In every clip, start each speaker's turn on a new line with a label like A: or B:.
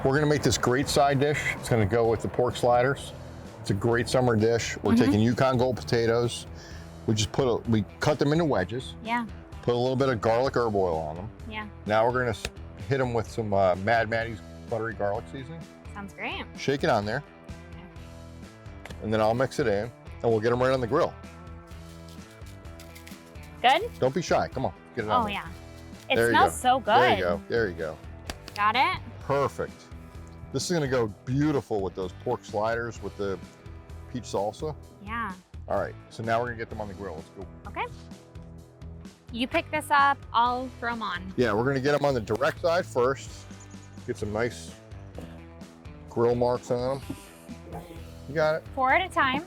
A: We're gonna make this great side dish. It's gonna go with the pork sliders. It's a great summer dish. We're taking Yukon Gold potatoes. We cut them into wedges.
B: Yeah.
A: Put a little bit of garlic herb oil on them.
B: Yeah.
A: Now we're gonna hit them with some Mad Maddie's buttery garlic seasoning.
B: Sounds great.
A: Shake it on there. And then I'll mix it in and we'll get them right on the grill.
B: Good?
A: Don't be shy, come on, get it on
B: Oh
A: there.
B: yeah. It
A: There you
B: smells
A: go.
B: so good.
A: There you go, there you go.
B: Got it?
A: Perfect. This is gonna go beautiful with those pork sliders with the peach salsa.
B: Yeah.
A: All right, so now we're gonna get them on the grill. Let's go.
B: Okay. You pick this up, I'll throw them on.
A: Yeah, we're gonna get them on the direct side first. Get some nice grill marks on them. You got it?
B: 4 at a time.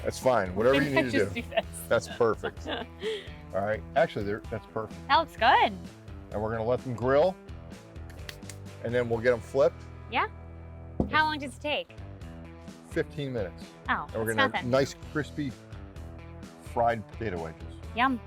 A: That's fine, whatever you need to
B: Just
A: do.
B: do this.
A: That's perfect. All right, actually, that's perfect.
B: That looks good.
A: And we're gonna let them grill, and then we'll get them flipped.
B: Yeah. How long does it take?
A: 15 minutes.
B: Oh,
A: And we're
B: it's
A: gonna
B: nothing.
A: have nice, crispy, fried potato wedges.
B: Yum.